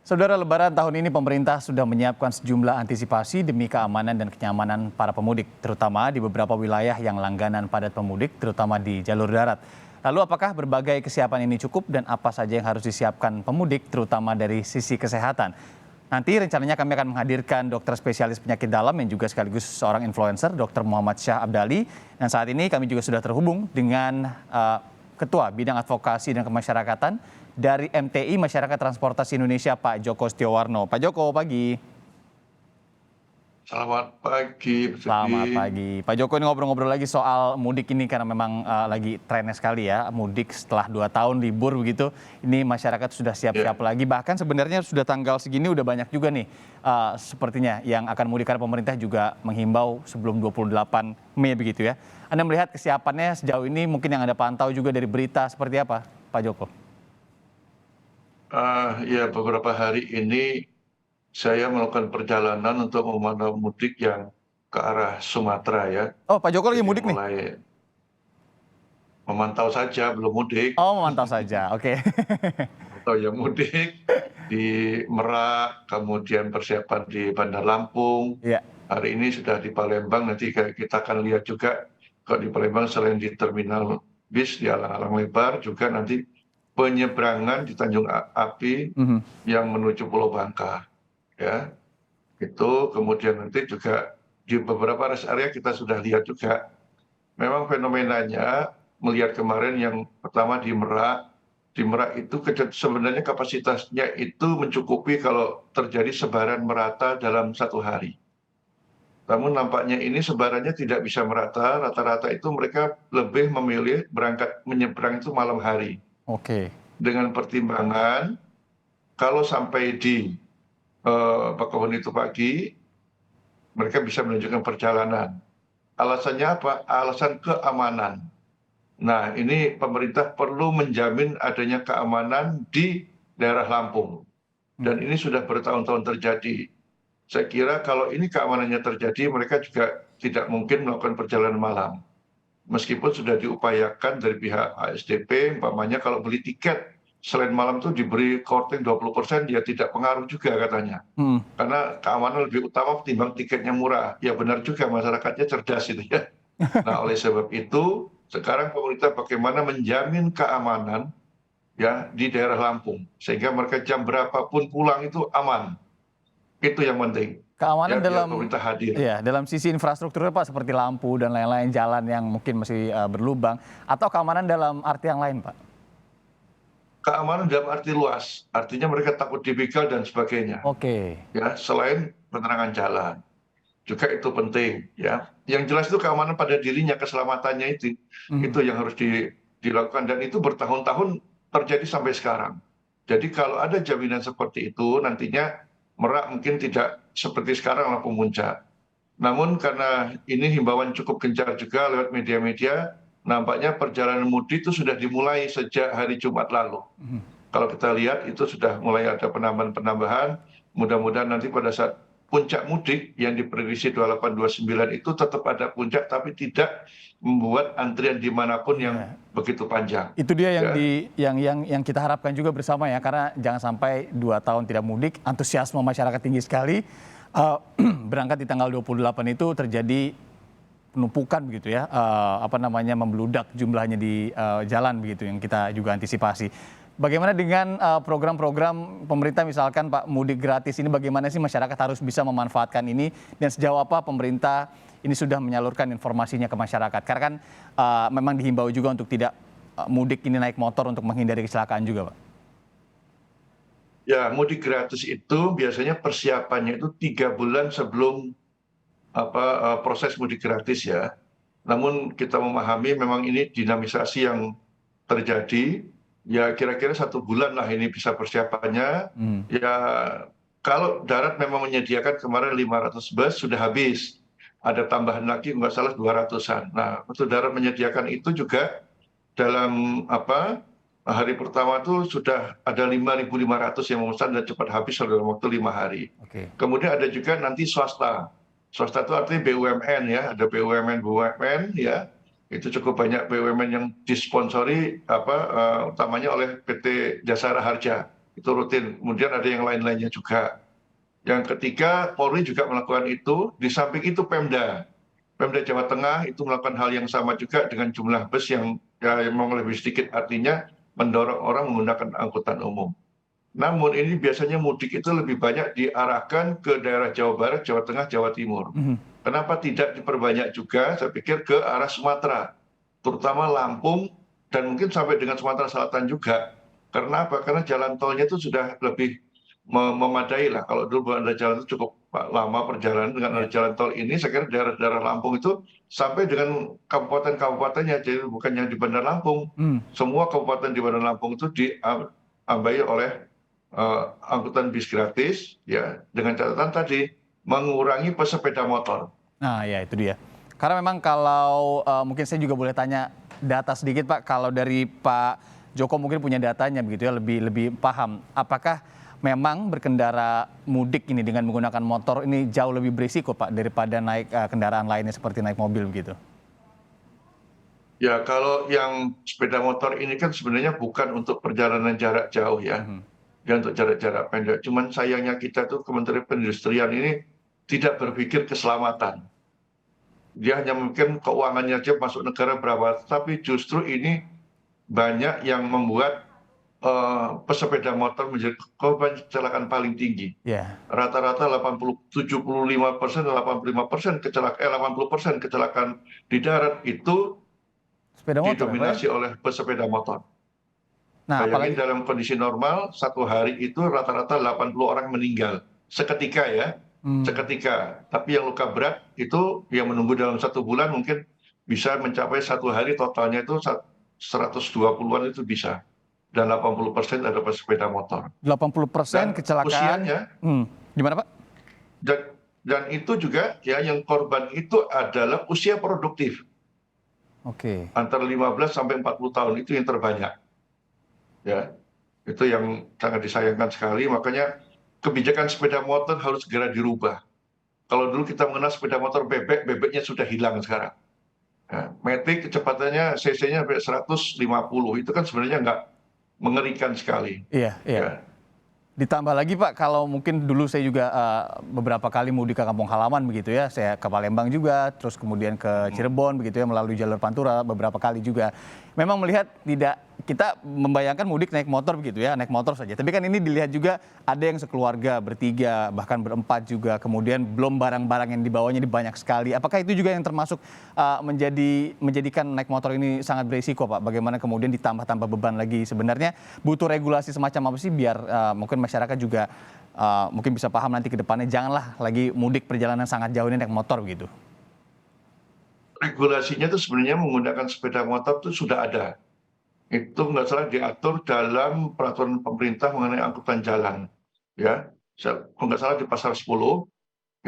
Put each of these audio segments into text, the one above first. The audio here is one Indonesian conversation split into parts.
Saudara, Lebaran tahun ini pemerintah sudah menyiapkan sejumlah antisipasi demi keamanan dan kenyamanan para pemudik, terutama di beberapa wilayah yang langganan padat pemudik, terutama di jalur darat. Lalu apakah berbagai kesiapan ini cukup dan apa saja yang harus disiapkan pemudik, terutama dari sisi kesehatan? Nanti rencananya kami akan menghadirkan dokter spesialis penyakit dalam yang juga sekaligus seorang influencer, Dr. Muhammad Syah Abdali. Dan saat ini kami juga sudah terhubung dengan Ketua Bidang Advokasi dan Kemasyarakatan dari MTI Masyarakat Transportasi Indonesia, Pak Joko Setiowarno. Pak Joko, pagi. Selamat pagi, Pak Selamat Jody. pagi. Pak Joko, ini ngobrol-ngobrol lagi soal mudik ini karena memang lagi trennya sekali ya. Mudik setelah 2 tahun libur begitu, ini masyarakat sudah siap-siap lagi. Bahkan sebenarnya sudah tanggal segini udah banyak juga nih sepertinya yang akan mudik karena pemerintah juga menghimbau sebelum 28 Mei begitu ya. Anda melihat kesiapannya sejauh ini mungkin yang Anda pantau juga dari berita seperti apa, Pak Joko? Ya, beberapa hari ini saya melakukan perjalanan untuk memantau mudik yang ke arah Sumatera ya. Oh, Pak Joko lagi Jadi mudik nih? mulai memantau saja, belum mudik. Oh, memantau saja. Oke. Atau yang mudik di Merak, kemudian persiapan di Bandar Lampung. Iya. Hari ini sudah di Palembang, nanti kita akan lihat juga kalau di Palembang selain di terminal bis di alang-alang lebar, juga nanti penyeberangan di Tanjung Api Mhm. yang menuju Pulau Bangka. Ya, itu kemudian nanti juga di beberapa rest area kita sudah lihat juga. Memang fenomenanya melihat kemarin yang pertama di Merak itu sebenarnya kapasitasnya itu mencukupi kalau terjadi sebaran merata dalam 1 hari. Namun nampaknya ini sebarannya tidak bisa merata, rata-rata itu mereka lebih memilih berangkat menyeberang itu malam hari. Oke. Dengan pertimbangan kalau sampai di Bakauheni itu pagi, mereka bisa melanjutkan perjalanan. Alasannya apa? Alasan keamanan. Nah, ini pemerintah perlu menjamin adanya keamanan di daerah Lampung. Dan ini sudah bertahun-tahun terjadi. Saya kira kalau ini keamanannya terjadi, mereka juga tidak mungkin melakukan perjalanan malam. Meskipun sudah diupayakan dari pihak ASDP, umpamanya kalau beli tiket selain malam itu diberi korting 20%, dia tidak pengaruh juga katanya. Hmm. Karena keamanan lebih utama ketimbang tiketnya murah. Ya benar juga, masyarakatnya cerdas itu ya. Nah, oleh sebab itu, sekarang pemerintah bagaimana menjamin keamanan ya di daerah Lampung, sehingga mereka jam berapapun pulang itu aman. Itu yang penting. Keamanan Ya, biar dalam pemerintah hadir. ya, dalam sisi infrastrukturnya Pak seperti lampu dan lain-lain, jalan yang mungkin masih berlubang atau keamanan dalam arti yang lain, Pak? Keamanan dalam arti luas, artinya mereka takut dibegal dan sebagainya. Oke. Ya, selain penerangan jalan. Juga itu penting ya. Yang jelas itu keamanan pada dirinya, keselamatannya itu Mhm. yang harus dilakukan, dan itu bertahun-tahun terjadi sampai sekarang. Jadi kalau ada jaminan seperti itu, nantinya Merak mungkin tidak seperti sekarang Lampung Puncak. Namun karena ini himbauan cukup gencar juga lewat media-media, nampaknya perjalanan mudik itu sudah dimulai sejak hari Jumat lalu. Mhm. Kalau kita lihat itu sudah mulai ada penambahan-penambahan, mudah-mudahan nanti pada saat puncak mudik yang diprediksi 28-29 itu tetap ada puncak, tapi tidak membuat antrian dimanapun yang Iya. begitu panjang. Itu dia yang Ya, yang kita harapkan juga bersama ya, karena jangan sampai 2 tahun tidak mudik, antusiasme masyarakat tinggi sekali, berangkat di tanggal 28 itu terjadi penumpukan begitu ya, membludak jumlahnya di jalan begitu yang kita juga antisipasi. Bagaimana dengan program-program pemerintah misalkan Pak mudik gratis ini, bagaimana sih masyarakat harus bisa memanfaatkan ini dan sejauh apa pemerintah ini sudah menyalurkan informasinya ke masyarakat? Karena kan memang dihimbau juga untuk tidak mudik ini naik motor untuk menghindari kecelakaan juga, Pak. ya, mudik gratis itu biasanya persiapannya itu 3 bulan sebelum proses mudik gratis ya. Namun kita memahami memang ini dinamisasi yang terjadi, ya kira-kira 1 bulan lah ini bisa persiapannya. Hmm. Ya, kalau darat memang menyediakan kemarin 500 bus sudah habis. Ada tambahan lagi nggak salah 200-an. Nah, untuk darat menyediakan itu juga dalam hari pertama itu sudah ada 5.500 yang memesan dan cepat habis dalam waktu 5 hari. Oke. Kemudian ada juga nanti swasta. Swasta itu artinya BUMN ya, ada BUMN ya. Itu cukup banyak BUMN yang disponsori utamanya oleh PT Jasara Harja. itu rutin. Kemudian ada yang lain-lainnya juga. Yang ketiga, Polri juga melakukan itu. Di samping itu Pemda Jawa Tengah itu melakukan hal yang sama juga dengan jumlah bus yang ya, memang lebih sedikit, artinya mendorong orang menggunakan angkutan umum. Namun ini biasanya mudik itu lebih banyak diarahkan ke daerah Jawa Barat, Jawa Tengah, Jawa Timur. Kenapa tidak diperbanyak juga? Saya pikir ke arah Sumatera, terutama Lampung dan mungkin sampai dengan Sumatera Selatan juga. Karena apa? Karena jalan tolnya itu sudah lebih memadai lah. Kalau dulu ada jalan itu cukup lama perjalanan, dengan ada jalan tol ini, saya kira daerah-daerah Lampung itu sampai dengan kabupaten-kabupatennya, jadi bukan yang di Bandar Lampung. Semua kabupaten di Bandar Lampung itu diambil oleh angkutan bis gratis, ya, dengan catatan tadi mengurangi pesepeda motor. Nah, ya itu dia. Karena memang kalau mungkin saya juga boleh tanya data sedikit Pak, kalau dari Pak Joko mungkin punya datanya begitu ya, lebih paham. Apakah memang berkendara mudik ini dengan menggunakan motor ini jauh lebih berisiko Pak daripada naik kendaraan lainnya seperti naik mobil begitu? Ya, kalau yang sepeda motor ini kan sebenarnya bukan untuk perjalanan jarak jauh ya, dia untuk jarak-jarak pendek. Cuman sayangnya kita tuh Kementerian Perindustrian ini tidak berpikir keselamatan. Dia hanya mungkin keuangannya aja masuk negara berapa, tapi justru ini banyak yang membuat pesepeda motor menjadi korban kecelakaan paling tinggi. Rata-rata 75%, 80% kecelakaan di darat itu Sepeda motor, didominasi ya, oleh pesepeda motor. Nah, Bayangin apalagi dalam kondisi normal, satu hari itu rata-rata 80 orang meninggal. Seketika ya, seketika. Tapi yang luka berat itu yang menunggu dalam 1 bulan mungkin bisa mencapai 1 hari totalnya itu 120-an itu bisa. Dan 80% adalah sepeda motor. 80% Dan kecelakaan. usianya, Gimana Pak? dan itu juga ya yang korban itu adalah usia produktif. Oke. Antara 15 sampai 40 tahun itu yang terbanyak. Ya, itu yang sangat disayangkan sekali. Makanya kebijakan sepeda motor harus segera dirubah. Kalau dulu kita mengenal sepeda motor bebek, bebeknya sudah hilang sekarang. Ya, Matic kecepatannya cc-nya sampai 150, itu kan sebenarnya nggak, mengerikan sekali. Iya. Ya. Ditambah lagi Pak, kalau mungkin dulu saya juga beberapa kali mudik ke kampung halaman begitu ya, saya ke Palembang juga, terus kemudian ke Cirebon begitu ya, melalui jalur Pantura beberapa kali juga. Memang melihat tidak, kita membayangkan mudik naik motor begitu ya, naik motor saja. Tapi kan ini dilihat juga ada yang sekeluarga, bertiga, bahkan berempat juga, kemudian belum barang-barang yang dibawanya ini banyak sekali. Apakah itu juga yang termasuk menjadikan naik motor ini sangat berisiko Pak? Bagaimana kemudian ditambah-tambah beban lagi? Sebenarnya butuh regulasi semacam apa sih biar mungkin masyarakat juga mungkin bisa paham nanti ke depannya, janganlah lagi mudik perjalanan sangat jauh ini naik motor begitu. Regulasinya itu sebenarnya menggunakan sepeda motor itu sudah ada. Itu nggak salah diatur dalam peraturan pemerintah mengenai angkutan jalan. Ya, kalau nggak salah di pasal 10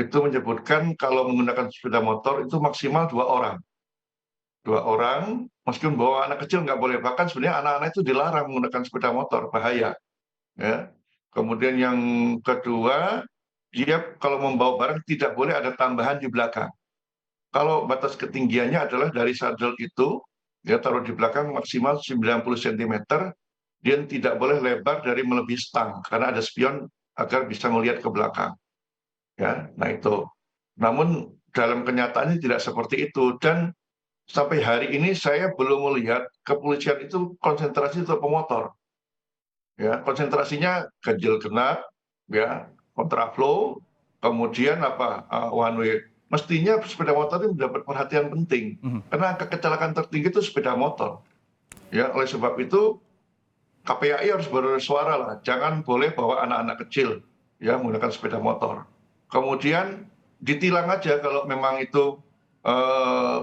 itu menyebutkan kalau menggunakan sepeda motor itu maksimal 2 orang. 2 orang, meskipun bawa anak kecil nggak boleh. Bahkan sebenarnya anak-anak itu dilarang menggunakan sepeda motor, bahaya. Ya. Kemudian yang kedua, dia kalau membawa barang tidak boleh ada tambahan di belakang. Kalau batas ketinggiannya adalah dari sadel itu, ya taruh di belakang maksimal 90 cm, dia tidak boleh lebar dari melebihi stang, karena ada spion agar bisa melihat ke belakang. Ya, nah itu. Namun dalam kenyataannya tidak seperti itu, dan sampai hari ini saya belum melihat kepolisian itu konsentrasi untuk pemotor. Ya, konsentrasinya ganjil genap, ya, kontraflow, kemudian one way. Mestinya sepeda motor ini mendapat perhatian penting, karena angka kecelakaan tertinggi itu sepeda motor. Ya, oleh sebab itu KPAI harus bersuara lah, jangan boleh bawa anak-anak kecil ya menggunakan sepeda motor. Kemudian ditilang aja kalau memang itu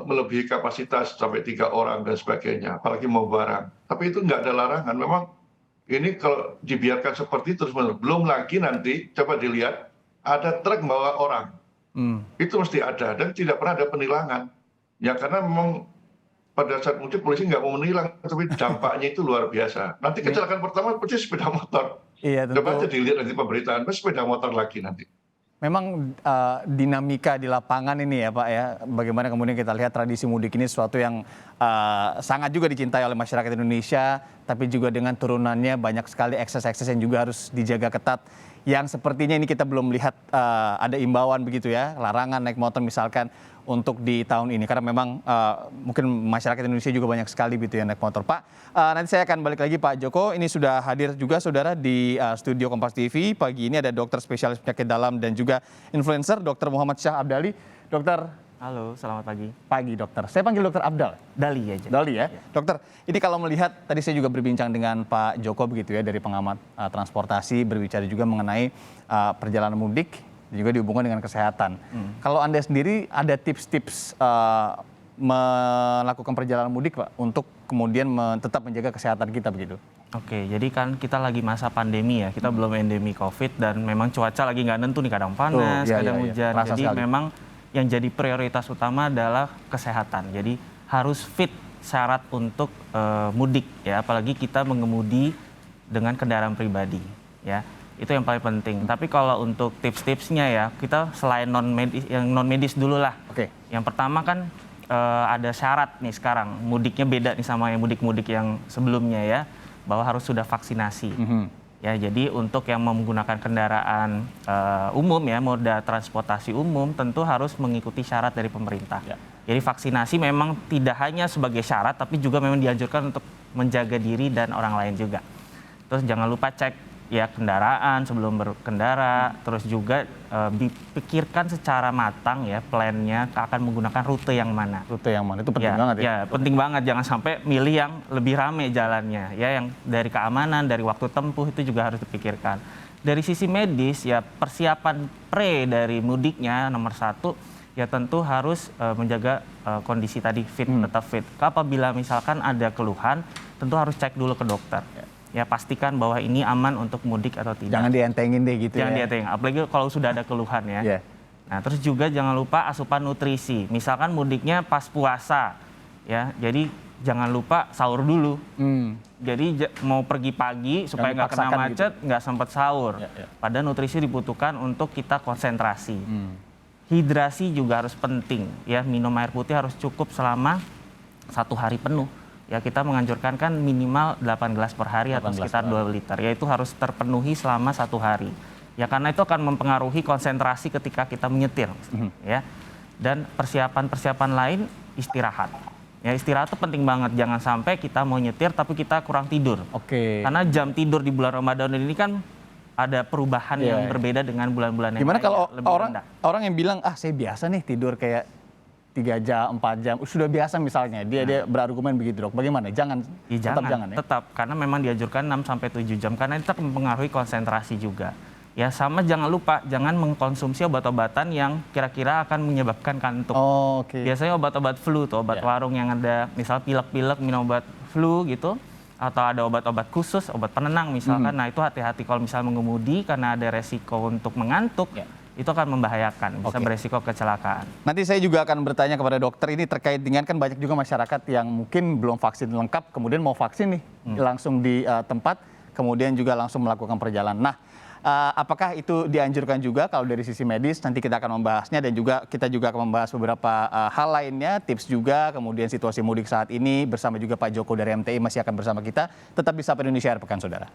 melebihi kapasitas sampai 3 orang dan sebagainya, apalagi mau barang. Tapi itu nggak ada larangan. Memang ini kalau dibiarkan seperti itu terus-menerus, belum lagi nanti coba dilihat ada truk bawa orang. Itu mesti ada dan tidak pernah ada penilangan. Ya karena memang pada saat mudik polisi nggak mau menilang, tapi dampaknya itu luar biasa. Nanti kecelakaan pertama pasti sepeda motor. Iya, Coba aja tentu. dilihat nanti pemberitaan, sepeda motor lagi nanti. Memang dinamika di lapangan ini ya Pak ya, bagaimana kemudian kita lihat tradisi mudik ini sesuatu yang sangat juga dicintai oleh masyarakat Indonesia, tapi juga dengan turunannya banyak sekali ekses-ekses yang juga harus dijaga ketat. Yang sepertinya ini kita belum lihat ada imbauan begitu ya, larangan naik motor misalkan untuk di tahun ini. Karena memang mungkin masyarakat Indonesia juga banyak sekali gitu ya naik motor. Pak, nanti saya akan balik lagi Pak Joko. Ini sudah hadir juga saudara di studio Kompas TV. Pagi ini ada dokter spesialis penyakit dalam dan juga influencer, Dr. Muhammad Syah Abdali. Dokter, halo, selamat pagi. Pagi dokter. Saya panggil dokter Abdal. Dali aja. Dali ya. Dokter, ini kalau melihat tadi saya juga berbincang dengan Pak Joko begitu ya dari pengamat transportasi, berbicara juga mengenai perjalanan mudik juga dihubungkan dengan kesehatan. Kalau Anda sendiri ada tips-tips melakukan perjalanan mudik Pak untuk kemudian tetap menjaga kesehatan kita begitu? Oke, jadi kan kita lagi masa pandemi ya, kita belum endemi COVID dan memang cuaca lagi nggak nentu nih, kadang panas, kadang hujan. Terasa Jadi sekali. memang yang jadi prioritas utama adalah kesehatan. Jadi harus fit syarat untuk mudik ya, apalagi kita mengemudi dengan kendaraan pribadi ya. Itu yang paling penting. Tapi kalau untuk tips-tipsnya ya, kita selain non medis dulu lah. Oke. Yang pertama kan ada syarat nih sekarang, mudiknya beda nih sama yang mudik-mudik yang sebelumnya ya, bahwa harus sudah vaksinasi. Ya, jadi untuk yang menggunakan kendaraan umum ya, moda transportasi umum tentu harus mengikuti syarat dari pemerintah. Ya. Jadi vaksinasi memang tidak hanya sebagai syarat, tapi juga memang dianjurkan untuk menjaga diri dan orang lain juga. Terus jangan lupa cek ya kendaraan sebelum berkendara, terus juga dipikirkan secara matang ya plannya akan menggunakan rute yang mana. Rute yang mana itu penting banget ya. Ya, penting banget, jangan sampai milih yang lebih rame jalannya ya, yang dari keamanan, dari waktu tempuh itu juga harus dipikirkan. Dari sisi medis ya, persiapan dari mudiknya nomor satu ya tentu harus menjaga kondisi tadi fit, tetap fit. Apabila misalkan ada keluhan, tentu harus cek dulu ke dokter. Ya, pastikan bahwa ini aman untuk mudik atau tidak. Jangan dientengin deh gitu Jangan ya. dientengin, apalagi kalau sudah ada keluhan ya. Yeah. Nah, terus juga jangan lupa asupan nutrisi. Misalkan mudiknya pas puasa, ya, jadi jangan lupa sahur dulu. Jadi mau pergi pagi supaya nggak kena dipaksakan macet, nggak sempat sahur. Ya. Padahal nutrisi dibutuhkan untuk kita konsentrasi. Hidrasi juga harus penting, ya. Minum air putih harus cukup selama 1 hari penuh. Ya, kita menganjurkan kan minimal 8 gelas per hari atau sekitar 2 liter. Yaitu harus terpenuhi selama 1 hari. Ya, karena itu akan mempengaruhi konsentrasi ketika kita menyetir. Ya. Dan persiapan-persiapan lain istirahat. Ya, istirahat itu penting banget. Jangan sampai kita mau nyetir tapi kita kurang tidur. Oke. Karena jam tidur di bulan Ramadan ini kan ada perubahan yang berbeda dengan bulan-bulan yang Gimana lain, kalau lebih rendah. orang yang bilang saya biasa nih tidur kayak 3 jam, 4 jam, sudah biasa misalnya. Dia berargumen begitu, Dok. Bagaimana? Jangan, Ya, tetap jangan ya. Tetap, karena memang dianjurkan 6-7 jam karena itu akan mempengaruhi konsentrasi juga. Ya, sama jangan lupa jangan mengkonsumsi obat-obatan yang kira-kira akan menyebabkan kantuk. Oh, oke. Biasanya obat-obat flu tuh, obat warung yang ada misal pilek-pilek minum obat flu gitu, atau ada obat-obat khusus, obat penenang misalkan. Nah, itu hati-hati kalau misal mengemudi karena ada resiko untuk mengantuk. Itu akan membahayakan, bisa beresiko kecelakaan. Nanti saya juga akan bertanya kepada dokter ini terkait dengan kan banyak juga masyarakat yang mungkin belum vaksin lengkap, kemudian mau vaksin nih langsung di tempat, kemudian juga langsung melakukan perjalanan. Nah, apakah itu dianjurkan juga kalau dari sisi medis? Nanti kita akan membahasnya dan juga kita juga akan membahas beberapa hal lainnya, tips juga, kemudian situasi mudik saat ini bersama juga Pak Joko dari MTI masih akan bersama kita. Tetap di Sapa Indonesia Akhir Pekan, saudara.